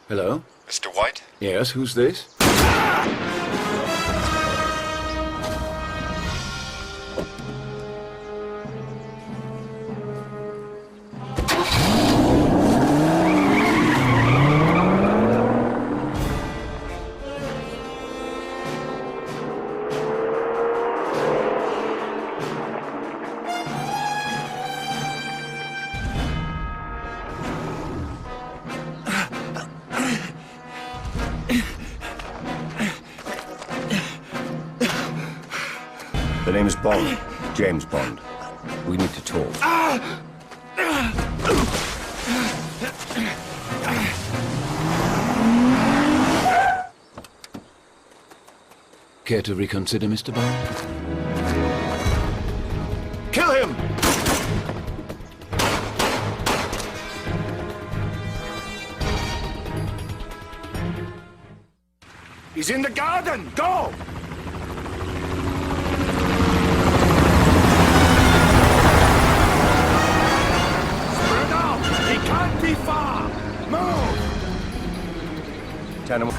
Hello? Mr. White? Yes, who's this? The name is Bond. James Bond. We need to talk. Care to reconsider, Mr. Bond? Kill him! He's in the garden! Go! Spread out! He can't be far! Move! Tenement.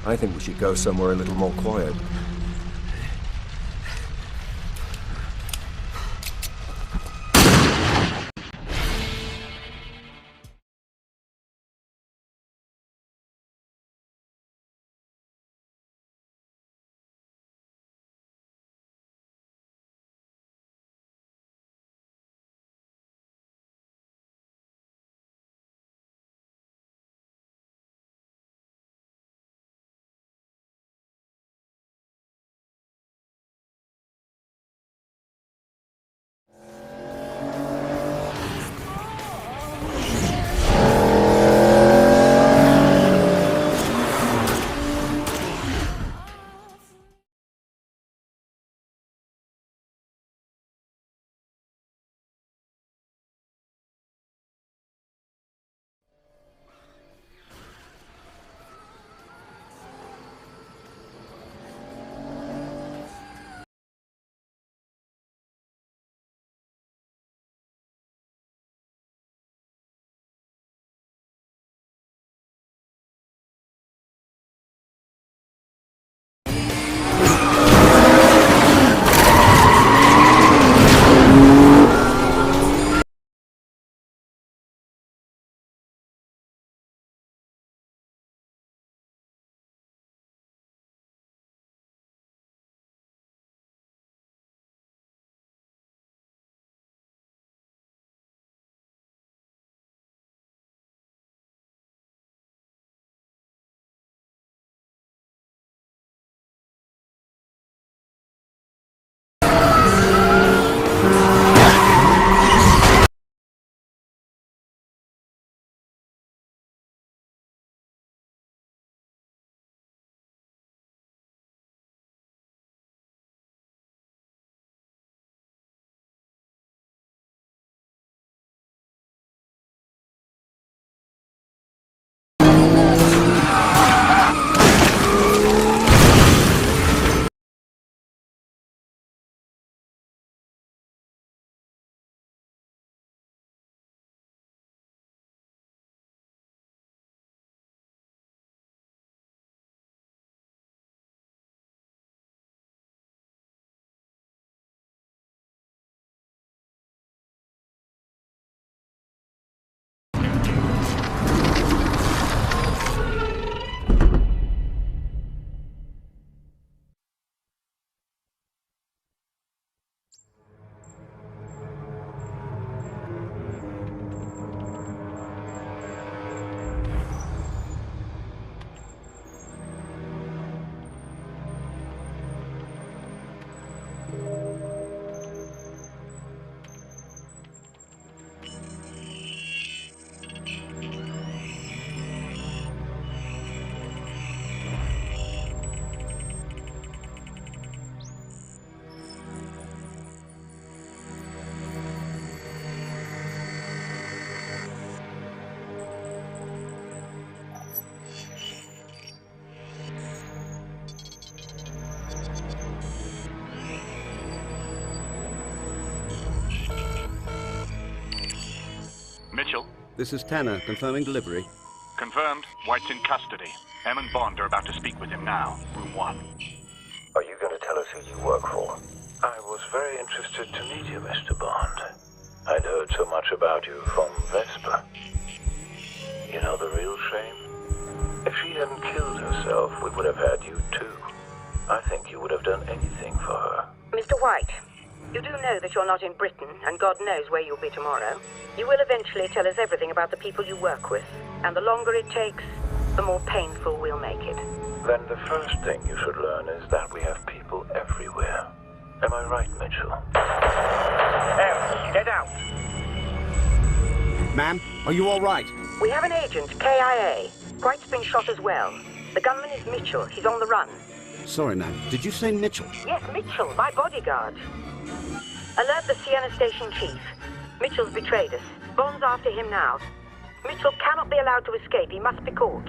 I think we should go somewhere a little more quiet. This is Tanner, confirming delivery. Confirmed. White's in custody. Em and Bond are about to speak with him now. Room 1. Are you going to tell us who you work for? I was very interested to meet you, Mr. Bond. I'd heard so much about you from Vesper. You know the real shame? If she hadn't killed herself, we would have had you too. I think you would have done anything for her. Mr. White, you do know that you're not in Britain, and God knows where you'll be tomorrow. You will eventually tell us everything about the people you work with, and the longer it takes, the more painful we'll make it. Then the first thing you should learn is that we have people everywhere. Am I right, Mitchell? Get out! Ma'am, are you all right? We have an agent, KIA. White's been shot as well. The gunman is Mitchell. He's on the run. Sorry, ma'am. Did you say Mitchell? Yes, Mitchell, my bodyguard. Alert the Sienna Station Chief. Mitchell's betrayed us. Bond's after him now. Mitchell cannot be allowed to escape. He must be caught.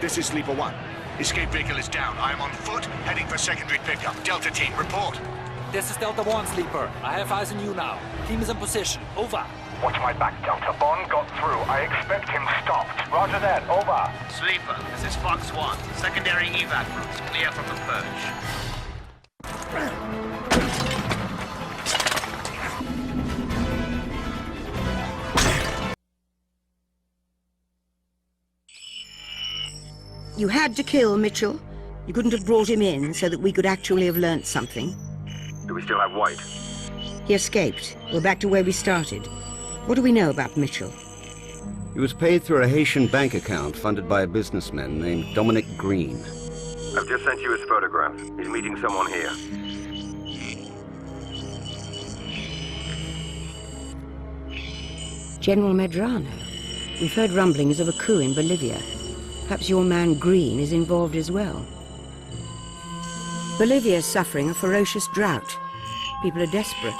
This is Sleeper 1. Escape vehicle is down. I am on foot, heading for secondary pickup. Delta team, report. This is Delta 1, Sleeper. I have eyes on you now. Team is in position. Over. Watch my back, Delta. Bond got through. I expect him stopped. Roger that. Over. Sleeper, this is Fox 1. Secondary evac routes clear from the purge. You had to kill Mitchell. You couldn't have brought him in so that we could actually have learnt something. Do we still have White? He escaped. We're back to where we started. What do we know about Mitchell? He was paid through a Haitian bank account funded by a businessman named Dominic Green. I've just sent you his photograph. He's meeting someone here. General Medrano. We've heard rumblings of a coup in Bolivia. Perhaps your man Green is involved as well. Bolivia is suffering a ferocious drought. People are desperate.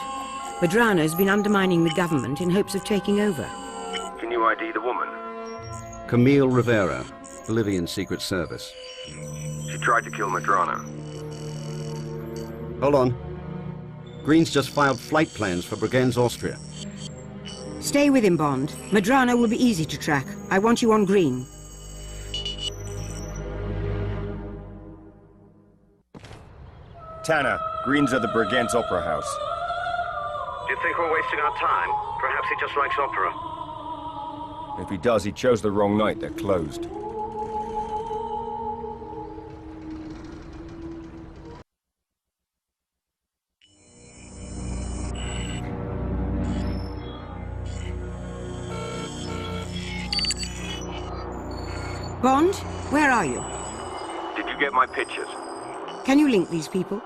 Medrano's been undermining the government in hopes of taking over. Can you ID the woman? Camille Rivera, Bolivian Secret Service. She tried to kill Medrano. Hold on. Green's just filed flight plans for Bregenz, Austria. Stay with him, Bond. Medrano will be easy to track. I want you on Green. Tanner, Green's at the Bregenz Opera House. Do you think we're wasting our time? Perhaps he just likes opera. If he does, he chose the wrong night. They're closed. Bond, where are you? Did you get my pictures? Can you link these people?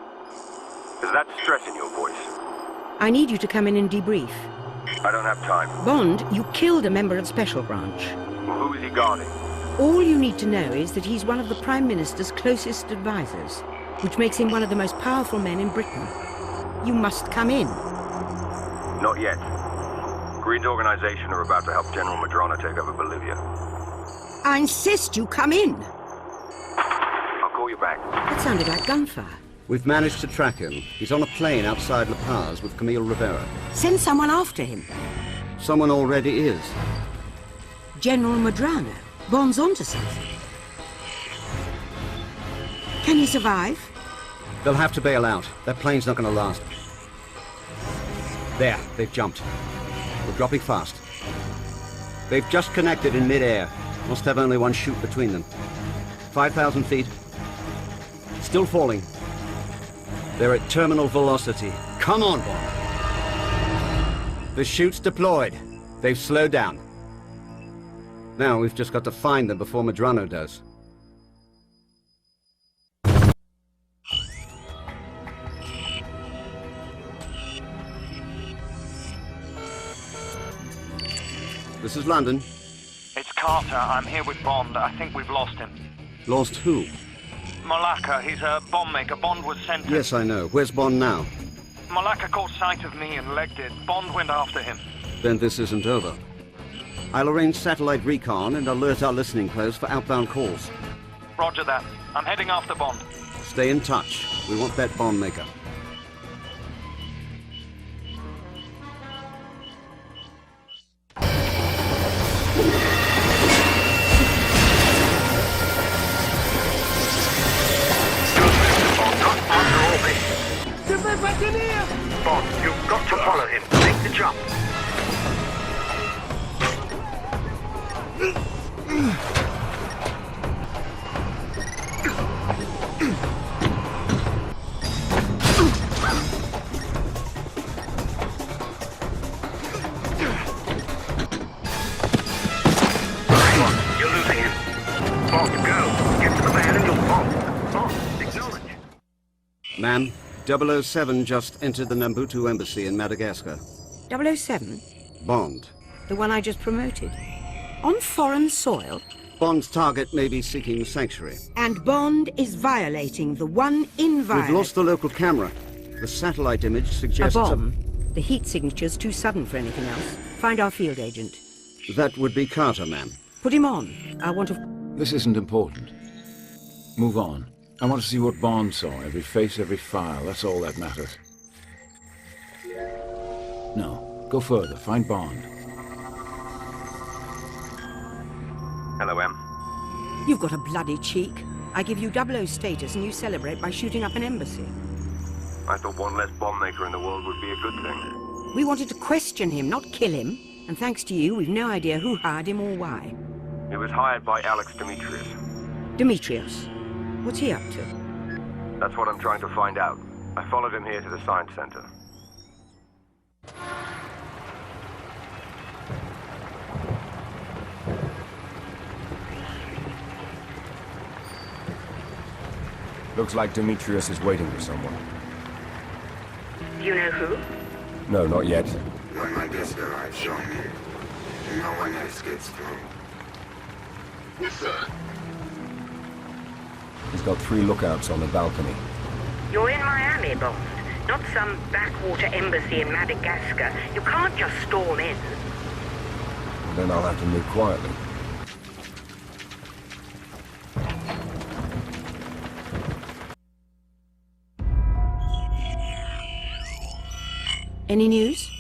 Is that stress in your voice? I need you to come in and debrief. I don't have time. Bond, you killed a member of Special Branch. Who is he guarding? All you need to know is that he's one of the Prime Minister's closest advisors, which makes him one of the most powerful men in Britain. You must come in. Not yet. Green's organization are about to help General Medrano take over Bolivia. I insist you come in. I'll call you back. That sounded like gunfire. We've managed to track him. He's on a plane outside La Paz with Camille Rivera. Send someone after him. Someone already is. General Medrano. Bond's onto something. Can he survive? They'll have to bail out. That plane's not going to last. There, they've jumped. We're dropping fast. They've just connected in mid-air. Must have only one chute between them. 5,000 feet. Still falling. They're at terminal velocity. Come on, Bond. The chute's deployed. They've slowed down. Now we've just got to find them before Medrano does. This is London. It's Carter. I'm here with Bond. I think we've lost him. Lost who? Malaka, he's a bomb maker. Bond was sent to... Yes, I know. Where's Bond now? Malaka caught sight of me and legged it. Bond went after him. Then this isn't over. I'll arrange satellite recon and alert our listening post for outbound calls. Roger that. I'm heading after Bond. Stay in touch. We want that bomb maker. Bond, you've got to follow him. Make the jump. You're losing him. Bond, go. Get to the van and you'll bomb. Bond, acknowledge. Ma'am, 007 just entered the Nambutu embassy in Madagascar. 007? Bond. The one I just promoted? On foreign soil? Bond's target may be seeking sanctuary. And Bond is violating the one inviolate... We've lost the local camera. The satellite image suggests... A bomb. The heat signature's too sudden for anything else. Find our field agent. That would be Carter, ma'am. Put him on. I want to... This isn't important. Move on. I want to see what Bond saw. Every face, every file. That's all that matters. No. Go further. Find Bond. Hello, Em. You've got a bloody cheek. I give you 00 status and you celebrate by shooting up an embassy. I thought one less bomb maker in the world would be a good thing. We wanted to question him, not kill him. And thanks to you, we've no idea who hired him or why. He was hired by Alex Demetrius. Demetrios. What's he up to? That's what I'm trying to find out. I followed him here to the science center. Looks like Demetrius is waiting for someone. You know who? No, not yet. When my guest arrives shortly, no one else gets through. Yes, sir. He's got 3 lookouts on the balcony. You're in Miami, Bond, not some backwater embassy in Madagascar. You can't just storm in. Then I'll have to move quietly. Any news?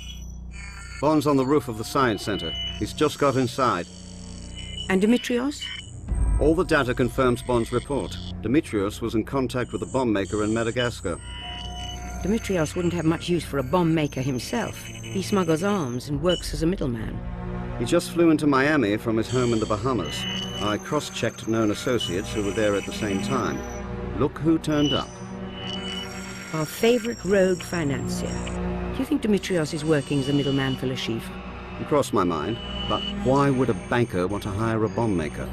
Bond's on the roof of the science center. He's just got inside. And Demetrios? All the data confirms Bond's report. Demetrios was in contact with a bomb maker in Madagascar. Demetrios wouldn't have much use for a bomb maker himself. He smuggles arms and works as a middleman. He just flew into Miami from his home in the Bahamas. I cross-checked known associates who were there at the same time. Look who turned up. Our favorite rogue financier. Do you think Demetrios is working as a middleman for Lashif? It crossed my mind, but why would a banker want to hire a bomb maker?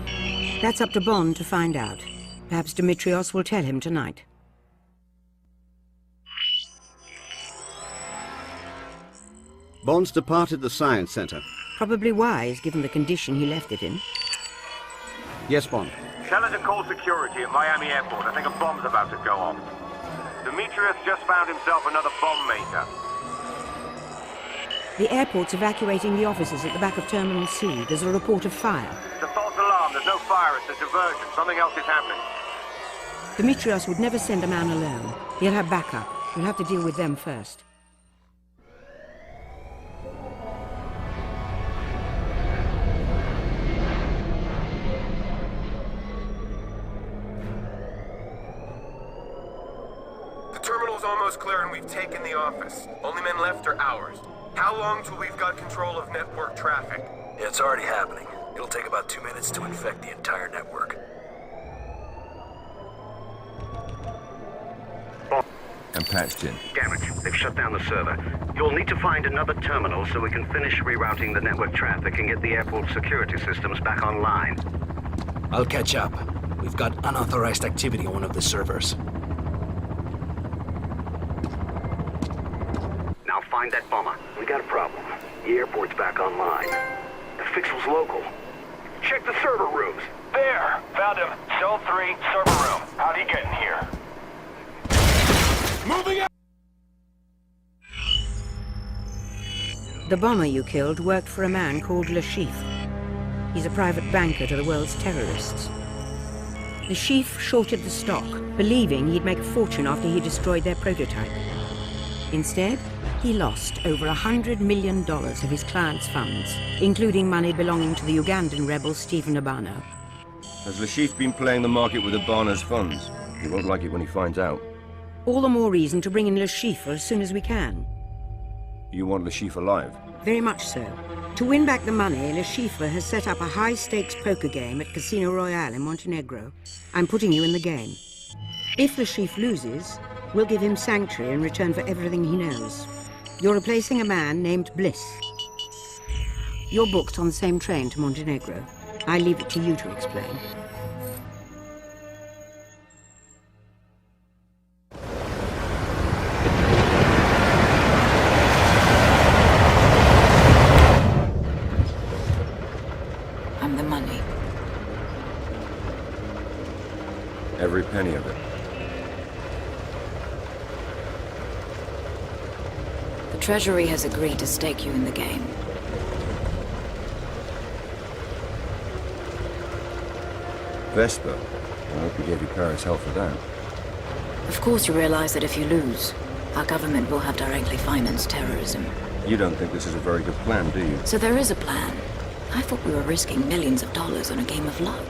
That's up to Bond to find out. Perhaps Demetrios will tell him tonight. Bond's departed the science center. Probably wise, given the condition he left it in. Yes, Bond. Tell her to call security at Miami Airport. I think a bomb's about to go off. Demetrius just found himself another bomb maker. The airport's evacuating the offices at the back of Terminal C. There's a report of fire. It's a false alarm. There's no fire. It's a diversion. Something else is happening. Demetrios would never send a man alone. He'll have backup. We'll have to deal with them first. The terminal's almost clear and we've taken the office. Only men left are ours. How long till we've got control of network traffic? Yeah, it's already happening. It'll take about 2 minutes to infect the entire network. I'm patched in. Damn it, they've shut down the server. You'll need to find another terminal so we can finish rerouting the network traffic and get the airport security systems back online. I'll catch up. We've got unauthorized activity on one of the servers. Now find that bomber. We got a problem. The airport's back online. The fix was local. Check the server rooms. There! Found him. Cell 3, server room. How'd he get in here? Moving out! The bomber you killed worked for a man called Le Chiffre. He's a private banker to the world's terrorists. Le Chiffre shorted the stock, believing he'd make a fortune after he destroyed their prototype. Instead, he lost over $100 million of his clients' funds, including money belonging to the Ugandan rebel Stephen Obano. Has Le Chiffre been playing the market with Obano's funds? He won't like it when he finds out. All the more reason to bring in Le Chiffre as soon as we can. You want Le Chiffre alive? Very much so. To win back the money, Le Chiffre has set up a high-stakes poker game at Casino Royale in Montenegro. I'm putting you in the game. If Le Chiffre loses, we'll give him sanctuary in return for everything he knows. You're replacing a man named Bliss. You're booked on the same train to Montenegro. I leave it to you to explain. I'm the money. Every penny of it. The Treasury has agreed to stake you in the game. Vesper? I hope you gave your parents hell for that. Of course you realize that if you lose, our government will have directly financed terrorism. You don't think this is a very good plan, do you? So there is a plan. I thought we were risking millions of dollars on a game of luck.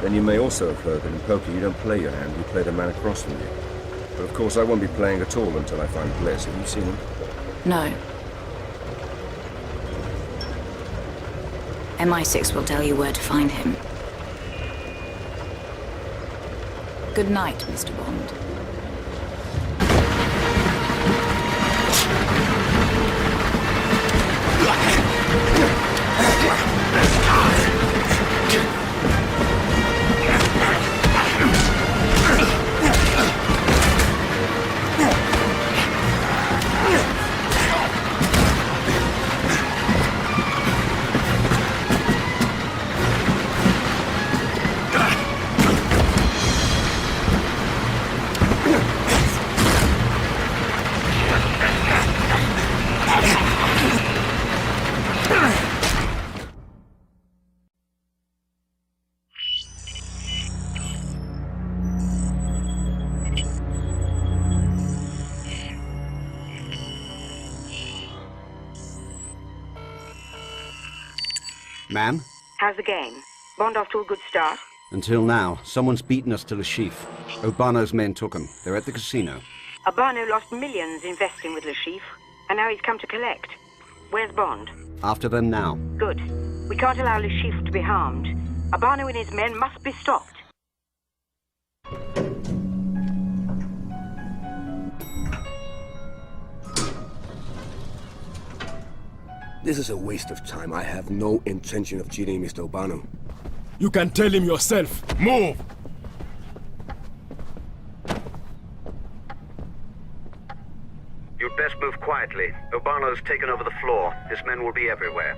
Then you may also have heard that in poker you don't play your hand, you play the man across from you. But of course I won't be playing at all until I find Bliss. Have you seen him? No. MI6 will tell you where to find him. Good night, Mr. Bond. Ma'am? How's the game? Bond off to a good start? Until now, someone's beaten us to Le Chiffre. Obano's men took him. They're at the casino. Obano lost millions investing with Le Chiffre, and now he's come to collect. Where's Bond? After them now. Good. We can't allow Le Chiffre to be harmed. Obano and his men must be stopped. This is a waste of time. I have no intention of cheating Mr. Obano. You can tell him yourself. Move! You'd best move quietly. Obano's taken over the floor. His men will be everywhere.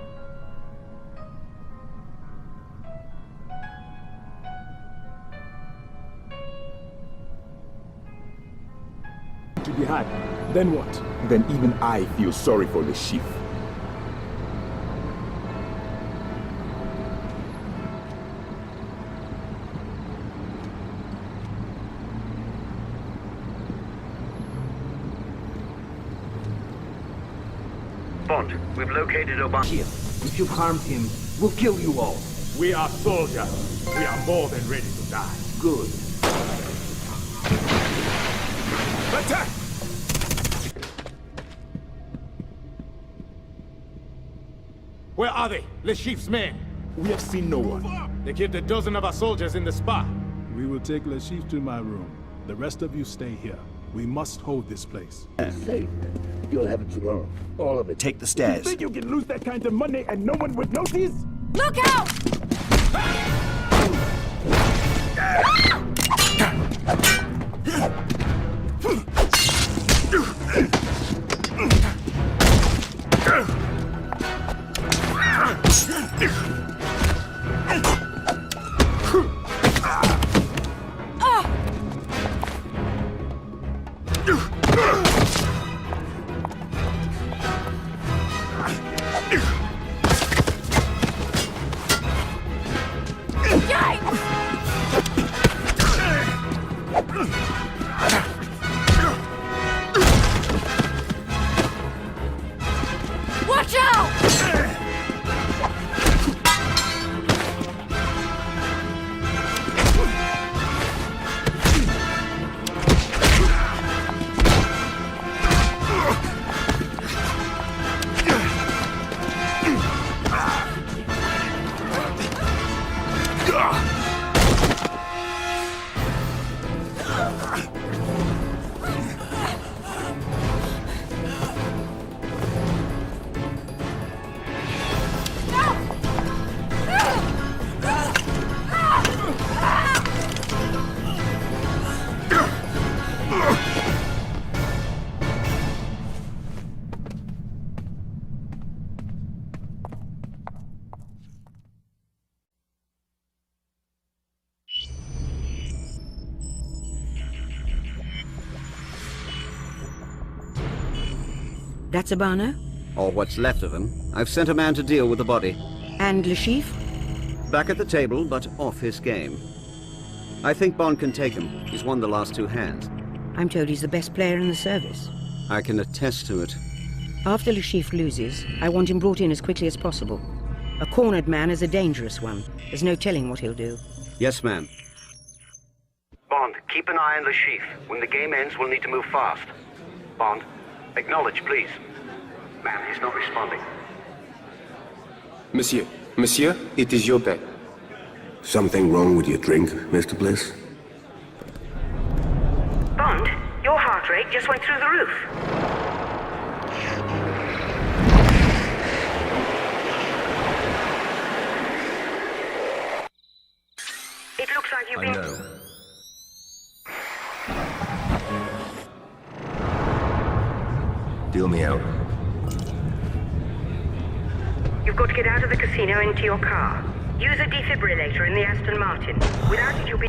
To be had. Then what? Then even I feel sorry for the chief. Bond, we've located Obano. Here. If you've harmed him, we'll kill you all. We are soldiers. We are more than ready to die. Good. Attack! Where are they? Le Chiffre's men. We have seen no one. They killed a dozen of our soldiers in the spa. We will take Le Chiffre to my room. The rest of you stay here. We must hold this place. Safe. You'll have it tomorrow. All of it. Take the stairs. You think you can lose that kind of money and no one would notice? Look out! Watch out! That's Urbano? Or what's left of him. I've sent a man to deal with the body. And Le Chiffre? Back at the table, but off his game. I think Bond can take him. He's won the last two hands. I'm told he's the best player in the service. I can attest to it. After Le Chiffre loses, I want him brought in as quickly as possible. A cornered man is a dangerous one. There's no telling what he'll do. Yes, ma'am. Bond, keep an eye on the Chief. When the game ends, we'll need to move fast. Bond, acknowledge, please. Man, he's not responding. Monsieur, it is your bet. Something wrong with your drink, Mr. Bliss? Bond, your heart rate just went through the roof. It looks like you've been... Deal me out. You've got to get out of the casino into your car. Use a defibrillator in the Aston Martin. Without it, you'll be...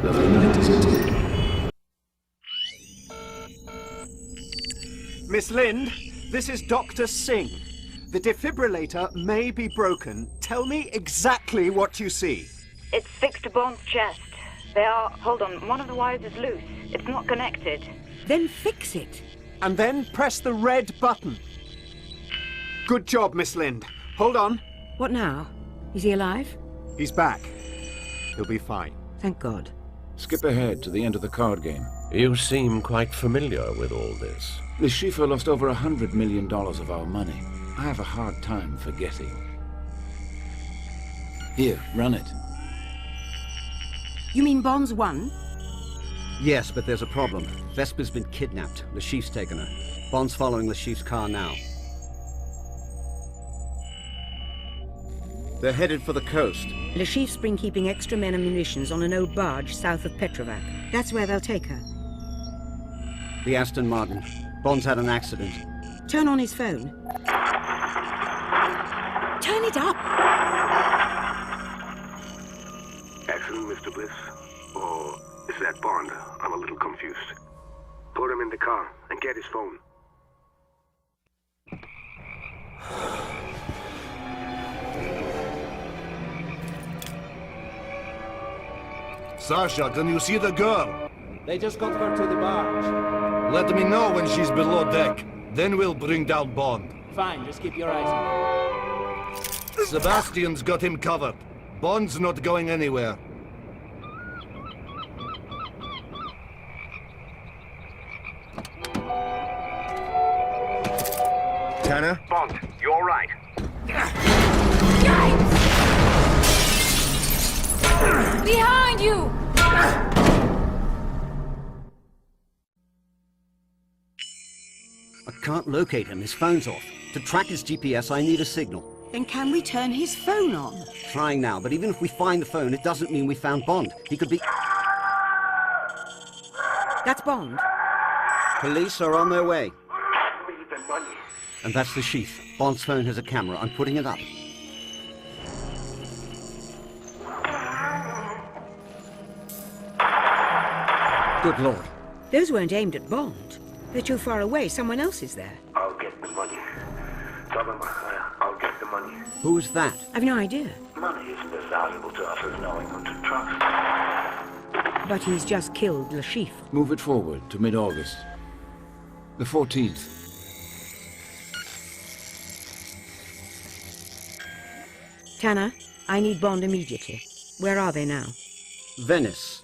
Lovely night, isn't it? Miss Lind, this is Dr. Singh. The defibrillator may be broken. Tell me exactly what you see. It's fixed to Bond's chest. Hold on, one of the wires is loose. It's not connected. Then fix it. And then press the red button. Good job, Miss Lind. Hold on. What now? Is he alive? He's back. He'll be fine. Thank God. Skip ahead to the end of the card game. You seem quite familiar with all this. Le Chiffre lost over $100 million of our money. I have a hard time forgetting. Here, run it. You mean Bond's won? Yes, but there's a problem. Vesper's been kidnapped. Le Chiffre's taken her. Bond's following Le Chiffre's car now. They're headed for the coast. Le Chiffre's been keeping extra men and munitions on an old barge south of Petrovac. That's where they'll take her. The Aston Martin. Bond's had an accident. Turn on his phone. Turn it up! Accident, Mr. Bliss? Or is that Bond? I'm a little confused. Put him in the car and get his phone. Sasha, can you see the girl? They just got her to the barge. Let me know when she's below deck. Then we'll bring down Bond. Fine, just keep your eyes on her. Sebastian's got him covered. Bond's not going anywhere. Tanner? Bond, you all right? Behind you! I can't locate him. His phone's off. To track his GPS, I need a signal. Then can we turn his phone on? Trying now, but even if we find the phone, it doesn't mean we found Bond. He could be... That's Bond. Police are on their way. Give me the money. And that's the chief. Bond's phone has a camera. I'm putting it up. Good Lord. Those weren't aimed at Bond. They're too far away. Someone else is there. I'll get the money. Tell them I'll get the money. Who's that? I've no idea. Money isn't as valuable to us as knowing who to trust. But he's just killed Le Chiffre. Move it forward to mid-August. The 14th. Tanner, I need Bond immediately. Where are they now? Venice.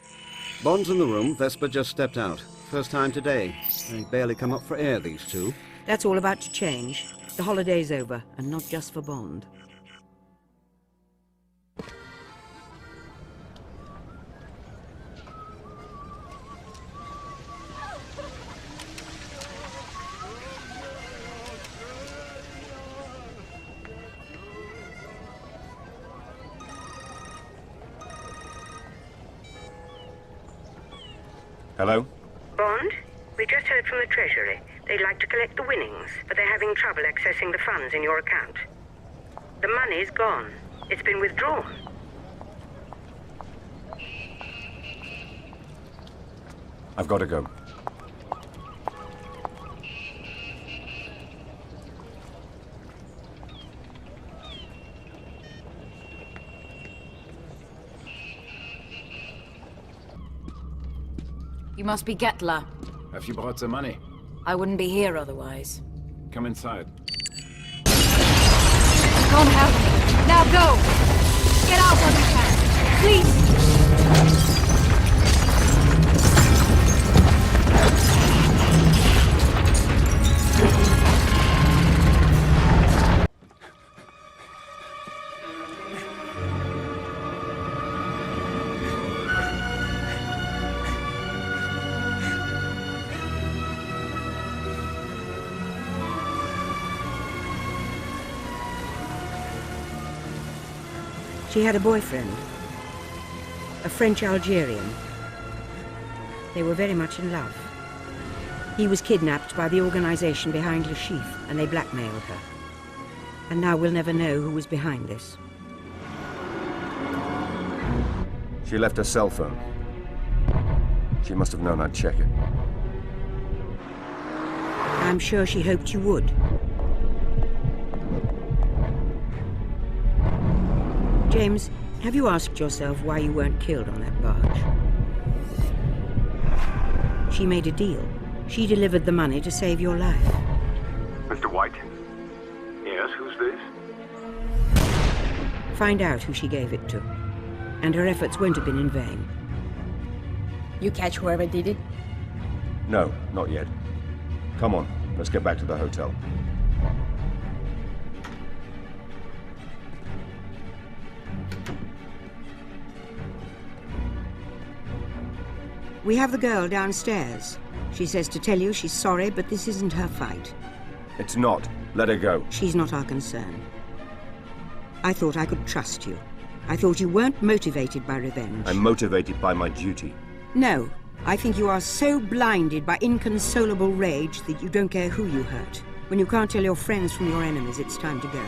Bond's in the room. Vesper just stepped out. First time today. They barely come up for air, these two. That's all about to change. The holiday's over, and not just for Bond. Hello? Bond? We just heard from the Treasury. They'd like to collect the winnings, but they're having trouble accessing the funds in your account. The money's gone. It's been withdrawn. I've got to go. You must be Getler. Have you brought the money? I wouldn't be here otherwise. Come inside. Can't help me. Now go! Get out when you can. Please! She had a boyfriend, a French Algerian. They were very much in love. He was kidnapped by the organization behind Le Chiffre, and they blackmailed her. And now we'll never know who was behind this. She left her cell phone. She must have known I'd check it. I'm sure she hoped you would. James, have you asked yourself why you weren't killed on that barge? She made a deal. She delivered the money to save your life. Mr. White? Yes, who's this? Find out who she gave it to. And her efforts won't have been in vain. You catch whoever did it? No, not yet. Come on, let's get back to the hotel. We have the girl downstairs. She says to tell you she's sorry, but this isn't her fight. It's not. Let her go. She's not our concern. I thought I could trust you. I thought you weren't motivated by revenge. I'm motivated by my duty. No. I think you are so blinded by inconsolable rage that you don't care who you hurt. When you can't tell your friends from your enemies, it's time to go.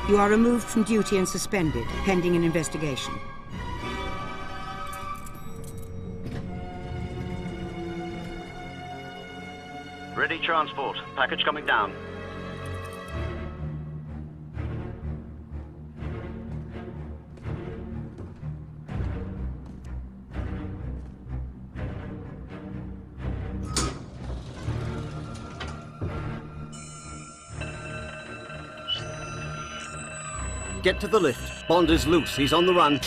You are removed from duty and suspended, pending an investigation. Ready transport. Package coming down. Get to the lift. Bond is loose. He's on the run.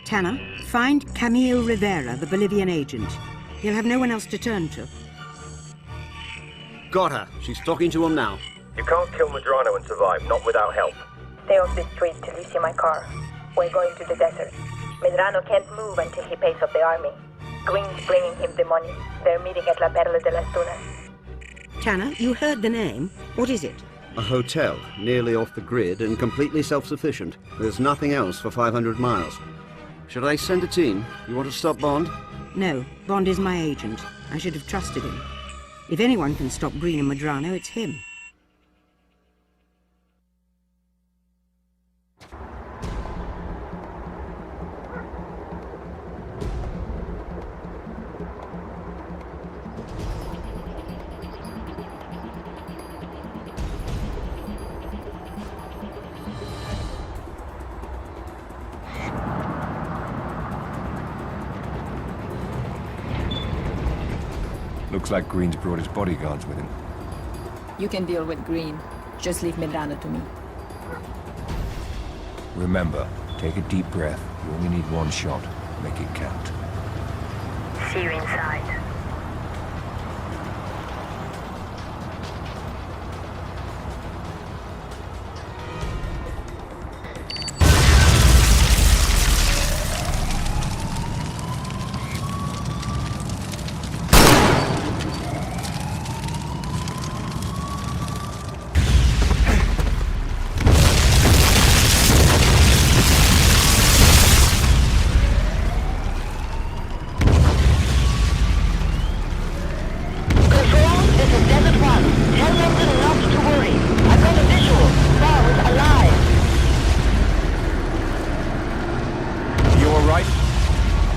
Tanner, find Camille Rivera, the Bolivian agent. He'll have no one else to turn to. Got her. She's talking to him now. You can't kill Medrano and survive, not without help. Stay off the street till you see my car. We're going to the desert. Medrano can't move until he pays off the army. Green's bringing him the money. They're meeting at La Perla de las Tunas. Tanner, you heard the name. What is it? A hotel, nearly off the grid and completely self-sufficient. There's nothing else for 500 miles. Should I send a team? You want to stop Bond? No, Bond is my agent. I should have trusted him. If anyone can stop Green and Medrano, it's him. Looks like Green's brought his bodyguards with him. You can deal with Green. Just leave Medrano to me. Remember, take a deep breath. You only need one shot. Make it count. See you inside.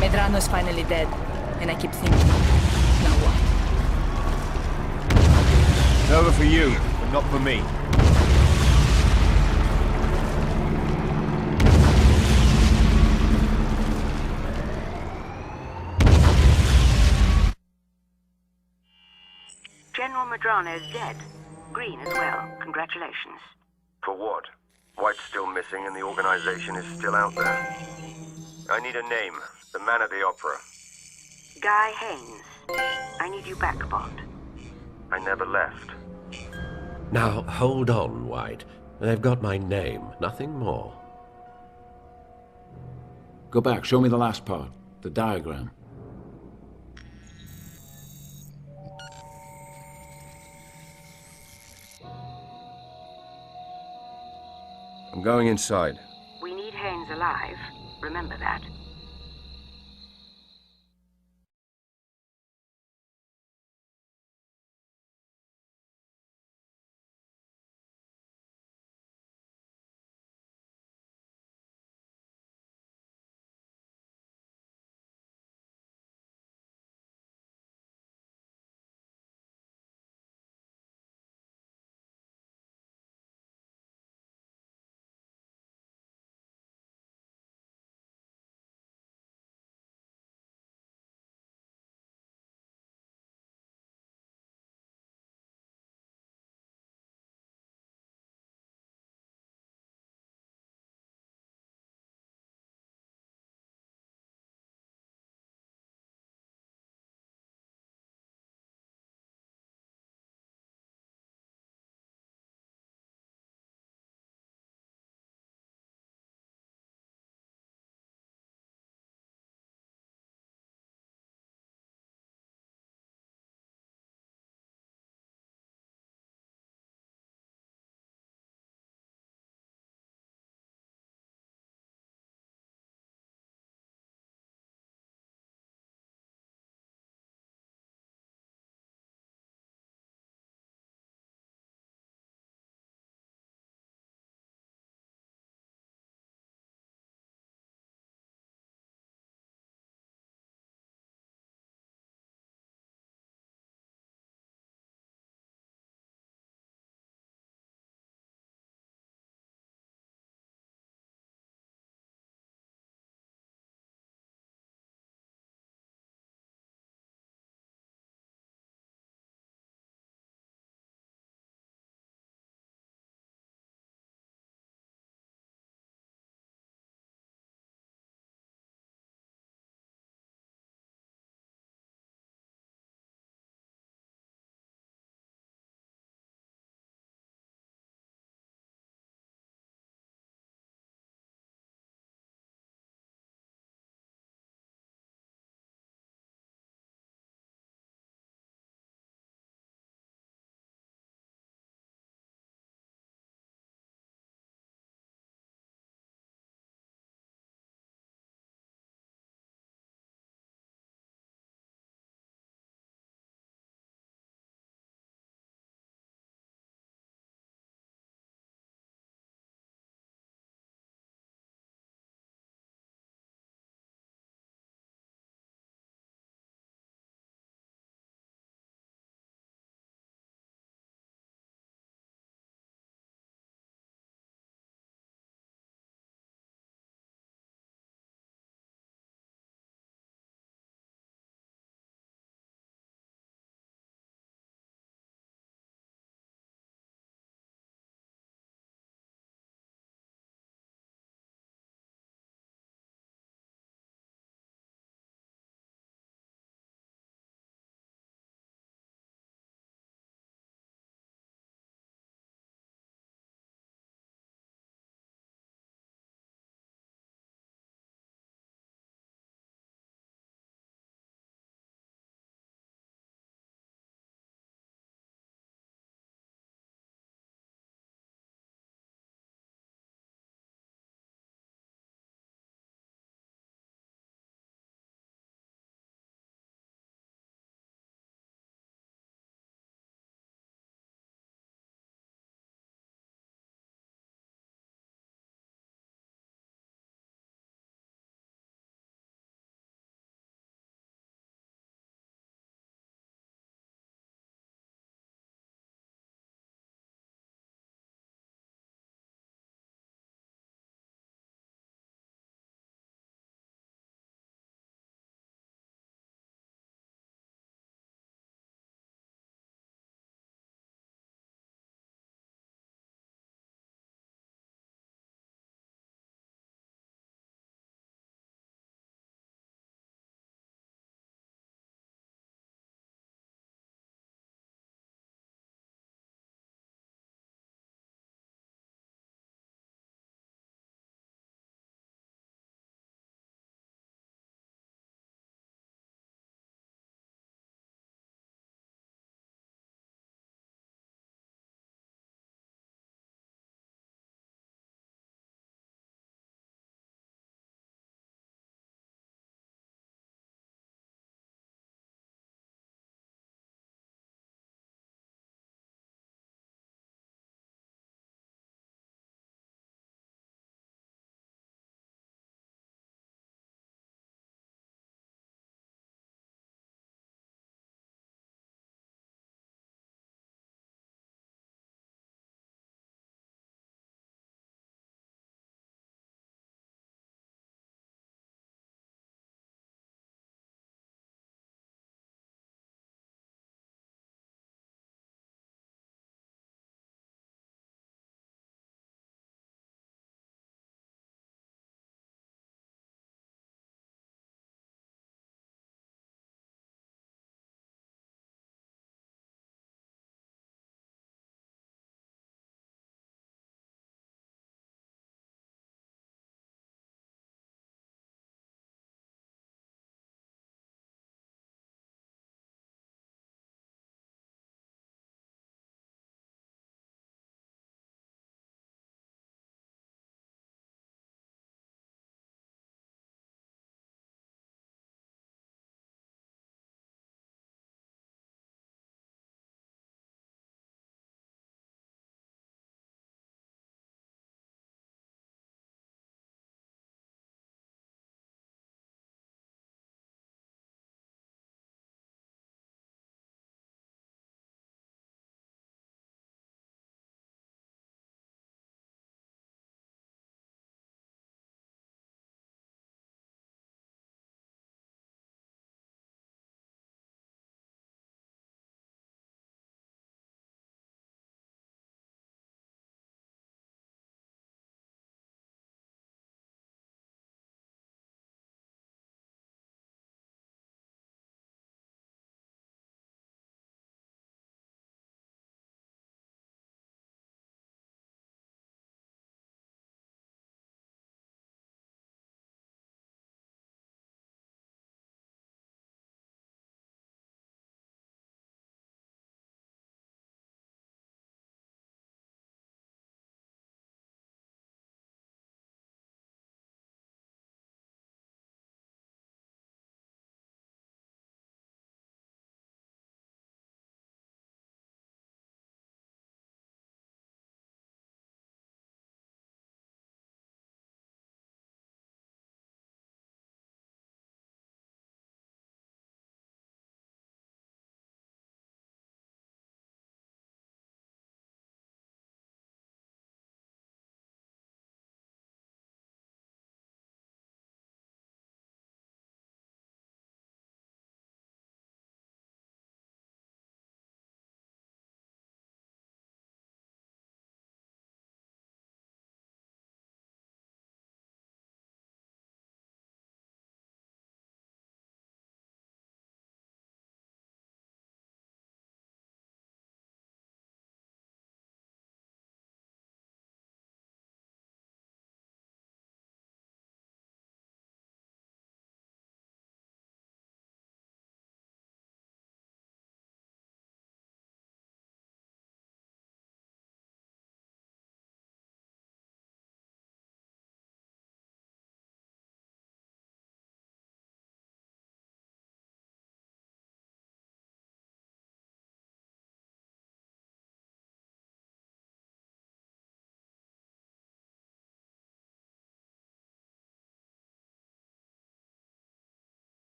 Medrano's finally dead, and I keep thinking, now what? It's over for you, but not for me. General Medrano's dead. Green as well. Congratulations. For what? White's still missing and the organization is still out there. I need a name. The man at the opera. Guy Haynes. I need you back, Bond. I never left. Now, hold on, White. They've got my name, nothing more. Go back, show me the last part. The diagram. I'm going inside. We need Haynes alive. Remember that.